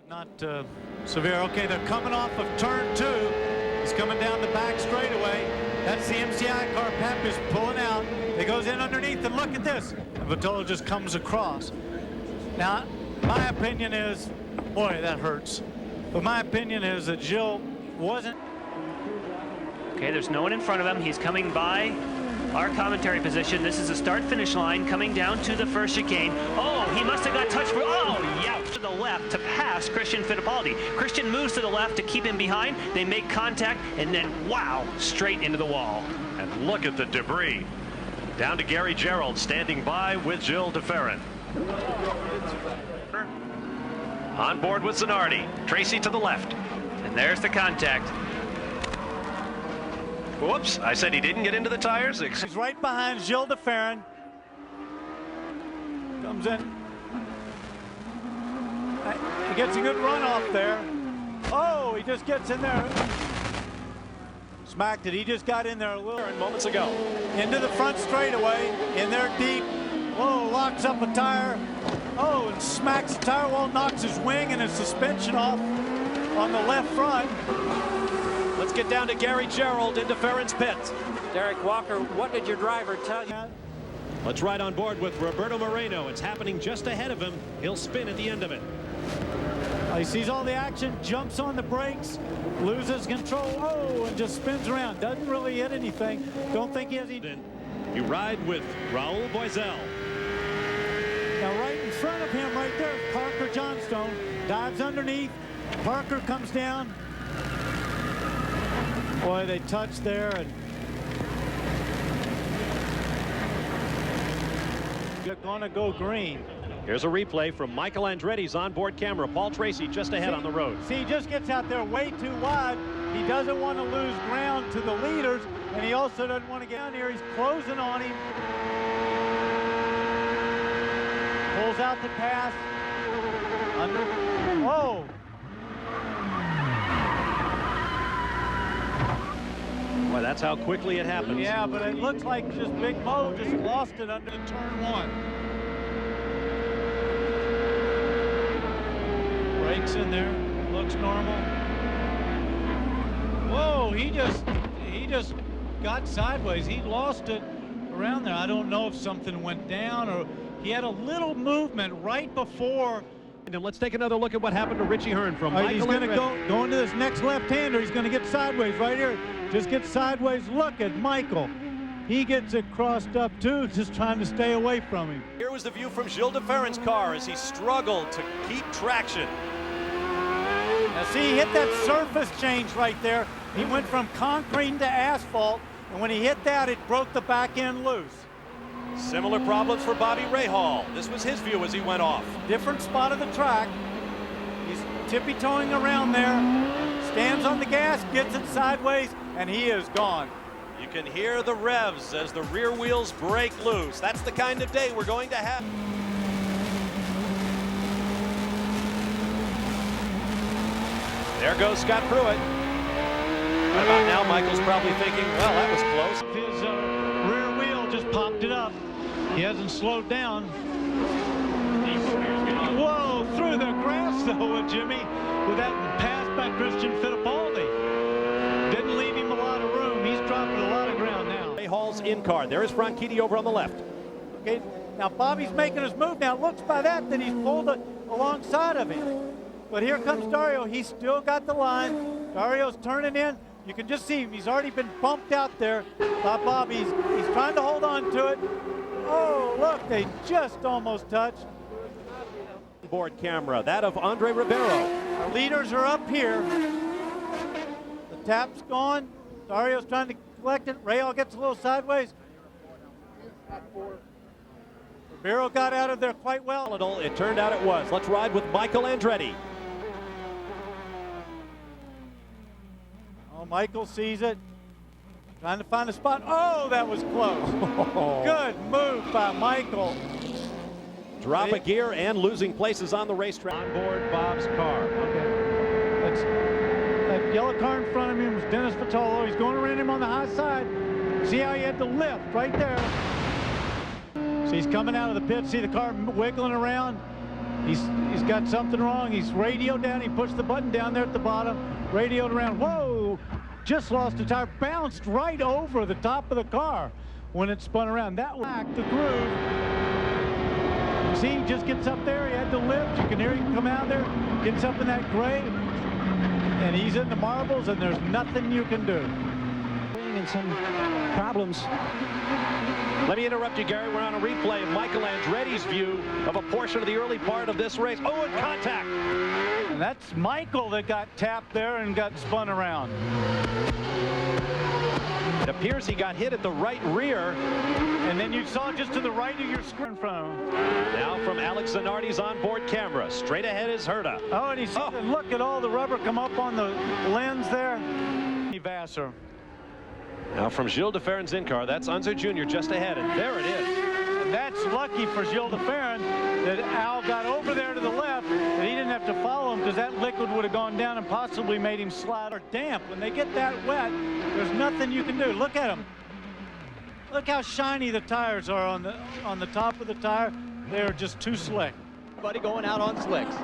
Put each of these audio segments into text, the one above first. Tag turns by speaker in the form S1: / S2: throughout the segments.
S1: Not severe. Okay, they're coming off of turn 2. He's coming down the back straightaway. That's the MCI car. Pep is pulling out. He goes in underneath, and look at this. And Vitolo just comes across. Now, my opinion is, boy, that hurts. But my opinion is that Gilles wasn't.
S2: Okay, there's no one in front of him. He's coming by our commentary position. This is the start-finish line coming down to the first chicane. Oh, he must have got touched for, oh, yeah, to the left to pass Christian Fittipaldi. Christian moves to the left to keep him behind. They make contact, and then, wow, straight into the wall.
S3: And look at the debris. Down to Gary Gerald, standing by with Gilles de Ferran. On board with Zanardi. Tracy to the left.
S2: And there's the contact.
S3: Whoops, I said he didn't get into the tires.
S1: He's right behind Gilles de Ferran. Comes in. He gets a good run off there. Oh, he just gets in there. Smacked it. He just got in there a little.
S3: Moments ago.
S1: Into the front straightaway. In there deep. Whoa, locks up a tire. Oh, and smacks the tire wall, knocks his wing and his suspension off on the left front.
S3: Let's get down to Gary Gerald into Ferran's pit.
S4: Derek Walker, what did your driver tell you?
S5: Let's ride on board with Roberto Moreno. It's happening just ahead of him. He'll spin at the end of it.
S1: He sees all the action, jumps on the brakes, loses control, oh, and just spins around. Doesn't really hit anything. Don't think he has any.
S5: You ride with Rahal Boesel.
S1: Now right in front of him, right there, Parker Johnstone dives underneath. Parker comes down. Boy, they touched there, and they're gonna go green.
S5: Here's a replay from Michael Andretti's onboard camera. Paul Tracy just ahead on the road.
S1: See, he just gets out there way too wide. He doesn't want to lose ground to the leaders, and he also doesn't want to get down here. He's closing on him. Pulls out the pass. Oh!
S5: Boy, that's how quickly it happens.
S1: Yeah, but it looks like just Big Mo just lost it under turn 1. Brakes in there, looks normal. Whoa, he just got sideways. He lost it around there. I don't know if something went down or he had a little movement right before.
S5: And let's take another look at what happened to Richie Hearn from Michael.
S1: He's going to go into this next left-hander. He's going to get sideways right here. Just get sideways. Look at Michael. He gets it crossed up too, just trying to stay away from him.
S3: Here was the view from Gilles de Ferran's car as he struggled to keep traction.
S1: Now see, he hit that surface change right there. He went from concrete to asphalt, and when he hit that, it broke the back end loose.
S3: Similar problems for Bobby Rahal. This was his view as he went off.
S1: Different spot of the track. He's tippy-toeing around there, stands on the gas, gets it sideways, and he is gone.
S3: You can hear the revs as the rear wheels break loose. That's the kind of day we're going to have. There goes Scott Pruett. Right about now, Michael's probably thinking, well, that was close.
S1: His rear wheel just popped it up. He hasn't slowed down. Whoa, through the grass though, Jimmy, with that pass by Christian Fittipaldi. Didn't leave him a lot of room. He's dropping a lot of ground now.
S5: Rahal's in car. There is Franchitti over on the left.
S1: Okay, now Bobby's making his move. Now it looks by that he's pulled alongside of him. But here comes Dario. He's still got the line. Dario's turning in. You can just see him. He's already been bumped out there by Bobby. He's trying to hold on to it. Oh, look, they just almost touched.
S5: Board camera, that of Andre Ribiero.
S1: Our leaders are up here. The tap's gone. Dario's trying to collect it. Rahal gets a little sideways. Ribiero got out of there quite well.
S5: It turned out it was. Let's ride with Michael Andretti.
S1: Oh, Michael sees it. Trying to find a spot. Oh, that was close. Good move by Michael.
S5: Drop a gear and losing places on the racetrack. On board Bob's car.
S1: Okay. That yellow car in front of him was Dennis Vitolo. He's going around him on the high side. See how he had to lift right there. So he's coming out of the pit. See the car wiggling around. He's got something wrong. He's radioed down. He pushed the button down there at the bottom, radioed around. Whoa! Just lost a tire. Bounced right over the top of the car when it spun around. That was the groove. See, he just gets up there. He had to lift. You can hear him come out there. Gets up in that gray, and he's in the marbles, and there's nothing you can do.
S5: And some problems.
S3: Let me interrupt you, Gary. We're on a replay of Michael Andretti's view of a portion of the early part of this race. Oh, and contact.
S1: And that's Michael that got tapped there and got spun around.
S3: It appears he got hit at the right rear.
S1: And then you saw just to the right of your screen from him.
S3: Now from Alex Zanardi's onboard camera. Straight ahead is Herta.
S1: Oh, and and look at all the rubber come up on the lens there. Vasser.
S3: Now from Gilles de Ferran's in-car, that's Unser Jr. just ahead, and there it is.
S1: And that's lucky for Gilles de Ferran that Al got over there to the left, and he didn't have to follow him because that liquid would have gone down and possibly made him slide or damp. When they get that wet, there's nothing you can do. Look at them. Look how shiny the tires are on the top of the tire. They're just too slick.
S6: Buddy going out on slicks.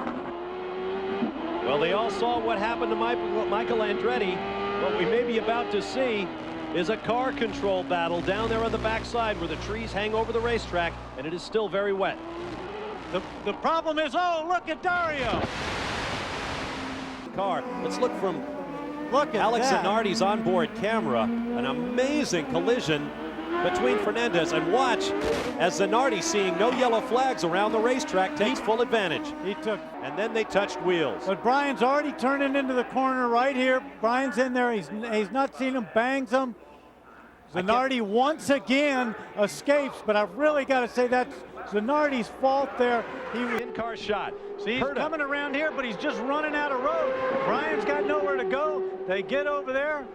S3: Well, they all saw what happened to Michael Andretti. What we may be about to see is a car control battle down there on the backside where the trees hang over the racetrack, and it is still very wet.
S1: The problem is, oh, look at Dario.
S3: Car. Let's look from
S1: Look at
S3: Alex
S1: that.
S3: Zanardi's onboard camera. An amazing collision between Fernandez, and watch as Zanardi, seeing no yellow flags around the racetrack, takes full advantage.
S1: He took.
S3: And then they touched wheels.
S1: But Brian's already turning into the corner right here. Brian's in there. He's not seen him, bangs him. Zanardi once again escapes, but I've really got to say that's Zanardi's fault there. He was
S3: in-car shot.
S1: See, he's coming around here, but he's just running out of road. Brian's got nowhere to go. They get over there,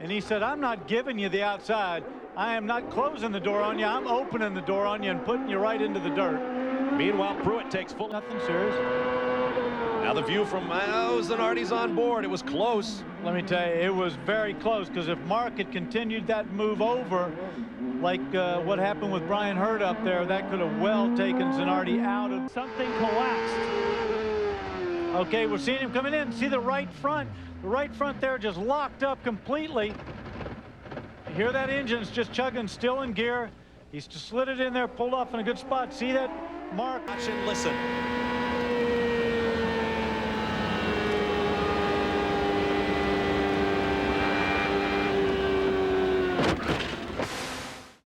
S1: and he said, I'm not giving you the outside. I am not closing the door on you. I'm opening the door on you and putting you right into the dirt.
S3: Meanwhile, Pruett takes full.
S1: Nothing serious.
S3: Now the view from Zanardi's on board. It was close.
S1: Let me tell you, it was very close, because if Mark had continued that move over, like what happened with Brian Herta up there, that could have well taken Zanardi out of.
S2: Something collapsed.
S1: Okay, we're seeing him coming in. See the right front. The right front there just locked up completely. You hear that engine's just chugging, still in gear. He's just slid it in there, pulled off in a good spot. See that, Mark?
S3: Watch and listen.